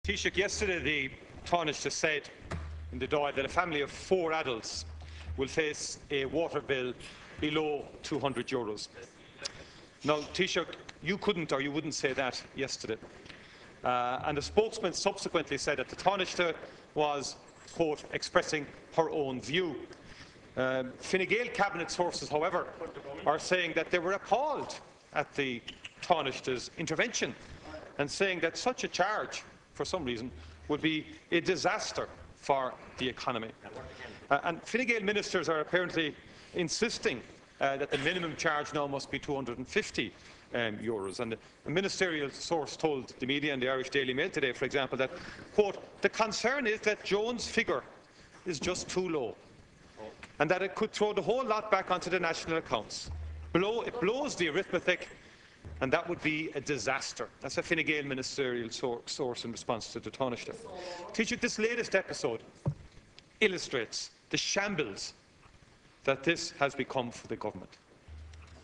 Taoiseach, yesterday the Taoiseach said in the Dáil that a family of 4 adults will face a water bill below €200. Now, Taoiseach, you couldn't or you wouldn't say that yesterday. And the spokesman subsequently said that the Taoiseach was, quote, expressing her own view. Fine Gael cabinet sources, however, are saying that they were appalled at the Taoiseach's intervention and saying that such a charge, for some reason, would be a disaster for the economy. And Fine Gael ministers are apparently insisting that the minimum charge now must be €250. And a ministerial source told the media and the Irish Daily Mail today, for example, that, quote, the concern is that Jones' figure is just too low and that it could throw the whole lot back onto the national accounts. It blows the arithmetic, and that would be a disaster. That's a Fine Gael ministerial source in response to the Taoiseach. Taoiseach, this latest episode illustrates the shambles that this has become for the government.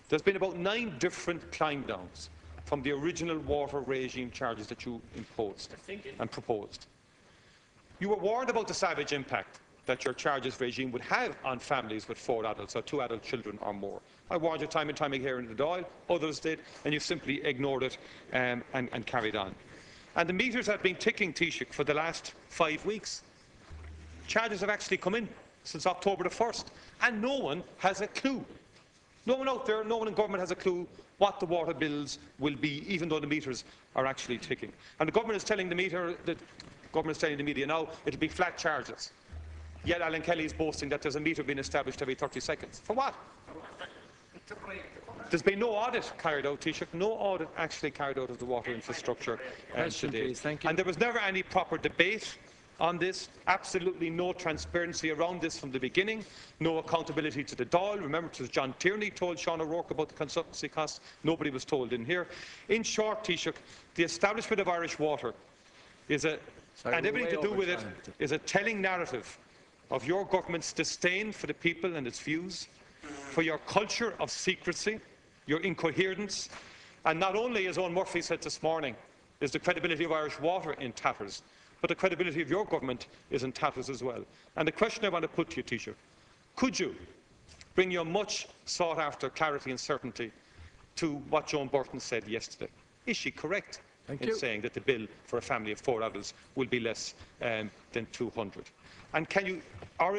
There's been about 9 different climb-downs from the original water regime charges that you imposed and proposed. You were warned about the savage impact that your charges regime would have on families with 4 adults or 2 adult children or more. I warned you time and time again in the Dáil, others did, and you simply ignored it and carried on. And the meters have been ticking, Taoiseach, for the last 5 weeks. Charges have actually come in since October the 1st, and no one has a clue. No one out there, no one in government has a clue what the water bills will be, even though the meters are actually ticking. And the government is telling the media now it'll be flat charges. Yet Alan Kelly is boasting that there's a meter being established every 30 seconds. For what? There's been no audit carried out, Taoiseach, no audit actually carried out of the water infrastructure today. And there was never any proper debate on this, absolutely no transparency around this from the beginning, no accountability to the Dáil. Remember, it was John Tierney told Sean O'Rourke about the consultancy costs. Nobody was told in here. In short, Taoiseach, the establishment of Irish Water is and everything to do with it is a telling narrative of your government's disdain for the people and its views, for your culture of secrecy, your incoherence, and not only, as Owen Murphy said this morning, is the credibility of Irish Water in tatters, but the credibility of your government is in tatters as well. And the question I want to put to you, Taoiseach, could you bring your much sought-after clarity and certainty to what Joan Burton said yesterday? Is she correct in saying that the bill for a family of 4 adults will be less than 200? And can you, or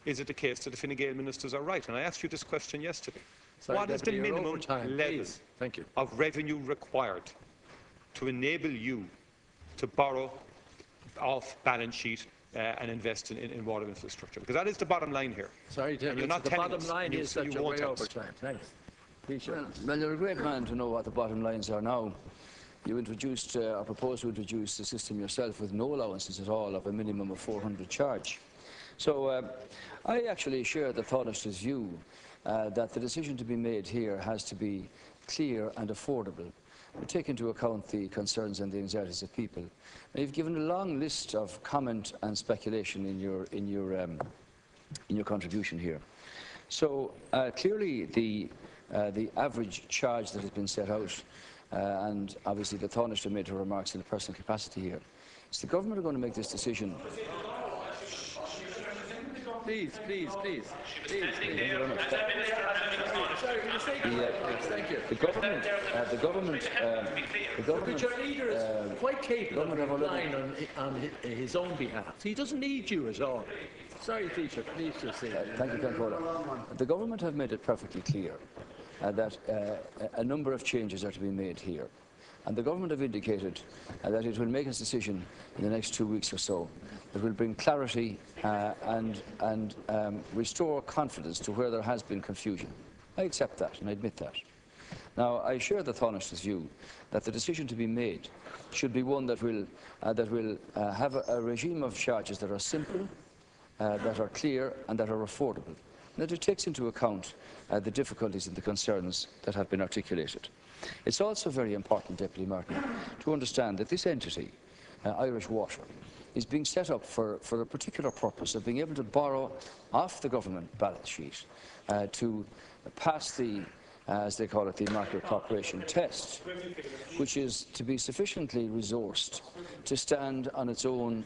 is it the case that the Fine Gael ministers are right? And I asked you this question yesterday. What is the minimum level of revenue required to enable you to borrow off balance sheet and invest in water infrastructure? Because that is the bottom line here. Sorry, Tim, the bottom line is that you're way over time. Thanks. Well, you're a great man to know what the bottom lines are now. You introduced, or proposed to introduce the system yourself with no allowances at all of a minimum of 400 charge. So I actually share the Taoiseach's view that the decision to be made here has to be clear and affordable. Take into account the concerns and the anxieties of people. Now, you've given a long list of comment and speculation in your contribution here. So clearly the average charge that has been set out, and obviously the Taoiseach made her remarks in a personal capacity here. Is the government going to make this decision? Please. Sorry, Thank you. The government. But your leader is quite capable of replying on his own behalf. He doesn't need you at all. Sorry, Taoiseach, please just say that. Thank you, Controller. The government have made it perfectly clear that a number of changes are to be made here. And the government have indicated that it will make its decision in the next 2 weeks or so that will bring clarity and restore confidence to where there has been confusion. I accept that and I admit that. Now, I share the Taoiseach's view that the decision to be made should be one that will have a regime of charges that are simple, that are clear and that are affordable, and that it takes into account the difficulties and the concerns that have been articulated. It's also very important, Deputy Martin, to understand that this entity, Irish Water, is being set up for a particular purpose of being able to borrow off the government balance sheet to pass the as they call it, the market cooperation test, which is to be sufficiently resourced to stand on its own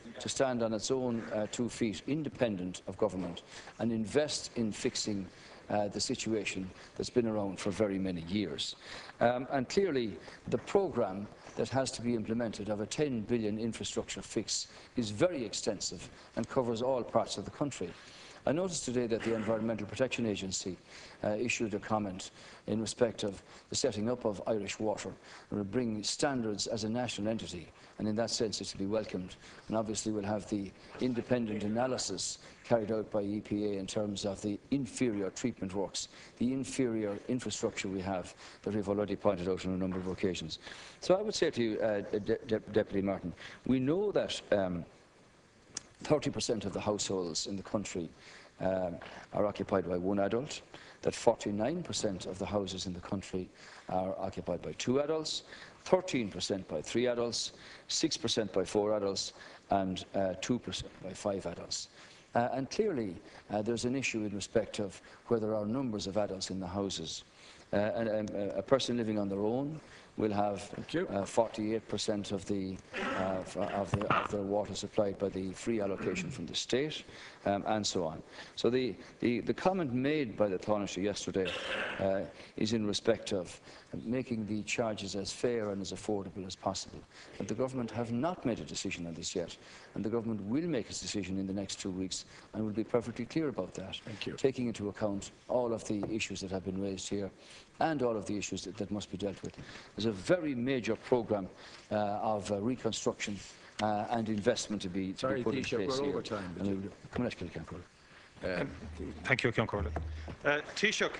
2 feet, independent of government, and invest in fixing the situation that's been around for very many years. And clearly, the programme that has to be implemented of a 10 billion infrastructure fix is very extensive and covers all parts of the country. I noticed today that the Environmental Protection Agency issued a comment in respect of the setting up of Irish Water and will bring standards as a national entity, and in that sense it's to be welcomed. And obviously we'll have the independent analysis carried out by EPA in terms of the inferior treatment works, the inferior infrastructure we have that we've already pointed out on a number of occasions. So I would say to you, Deputy Martin, we know that 30% of the households in the country are occupied by one adult, that 49% of the houses in the country are occupied by 2 adults, 13% by 3 adults, 6% by 4 adults, and 2% by 5 adults. And clearly, there's an issue in respect of where there are numbers of adults in the houses. A person living on their own will have 48% of their water supplied by the free allocation from the state, and so on. So the comment made by the Taoiseach yesterday is in respect of making the charges as fair and as affordable as possible. But the government have not made a decision on this yet, and the government will make its decision in the next 2 weeks, and will be perfectly clear about that, taking into account all of the issues that have been raised here and all of the issues that must be dealt with. There's a very major programme of reconstruction and investment to be put in place here. Thank you, Ceann Comhairle. Taoiseach,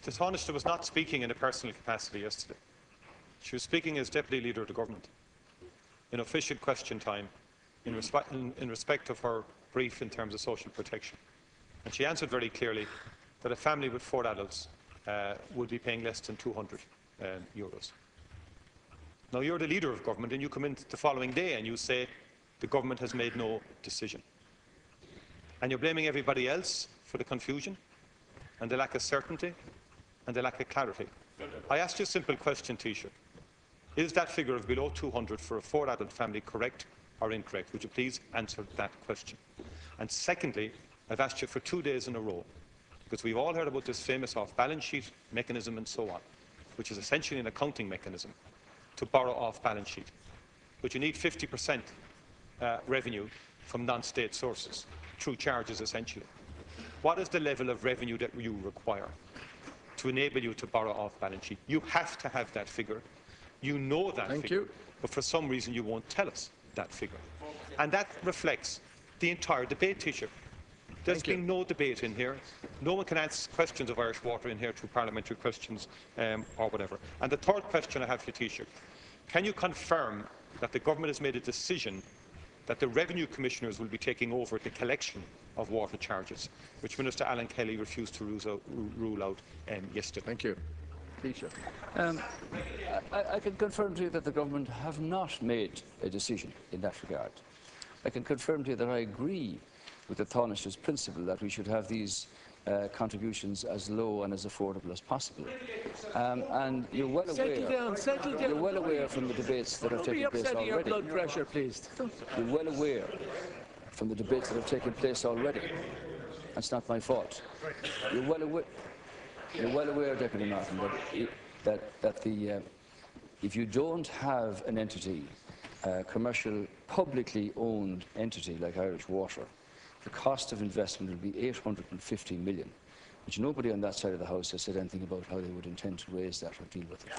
the Taoiseach was not speaking in a personal capacity yesterday. She was speaking as Deputy Leader of the Government in official question time in respect of her brief in terms of social protection. And she answered very clearly that a family with 4 adults would be paying less than €200. Now, you're the Leader of Government, and you come in the following day and you say the government has made no decision. And you're blaming everybody else for the confusion and the lack of certainty and the lack of clarity. I asked you a simple question, Taoiseach. Is that figure of below 200 for a 4-adult family correct or incorrect? Would you please answer that question? And secondly, I've asked you for 2 days in a row, because we've all heard about this famous off-balance sheet mechanism and so on, which is essentially an accounting mechanism to borrow off-balance sheet. But you need 50% revenue from non-state sources, through charges essentially. What is the level of revenue that you require to enable you to borrow off-balance sheet? You have to have that figure. You know that figure, but for some reason you won't tell us that figure. And that reflects the entire debate, Taoiseach. There's been no debate in here. No one can answer questions of Irish Water in here through parliamentary questions or whatever. And the third question I have for you, Taoiseach, can you confirm that the government has made a decision that the revenue commissioners will be taking over the collection of water charges, which Minister Alan Kelly refused to rule out yesterday? Thank you. I can confirm to you that the government have not made a decision in that regard. I can confirm to you that I agree with the Taoiseach's principle that we should have these contributions as low and as affordable as possible. And you're well aware. Settle down. You're well aware from the debates that have taken place already. Your blood pressure, please. You're well aware from the debates that have taken place already. That's not my fault. You're well aware, Deputy Martin, that if you don't have an entity, a commercial, publicly owned entity like Irish Water, the cost of investment will be 850 million, which nobody on that side of the House has said anything about how they would intend to raise that or deal with it.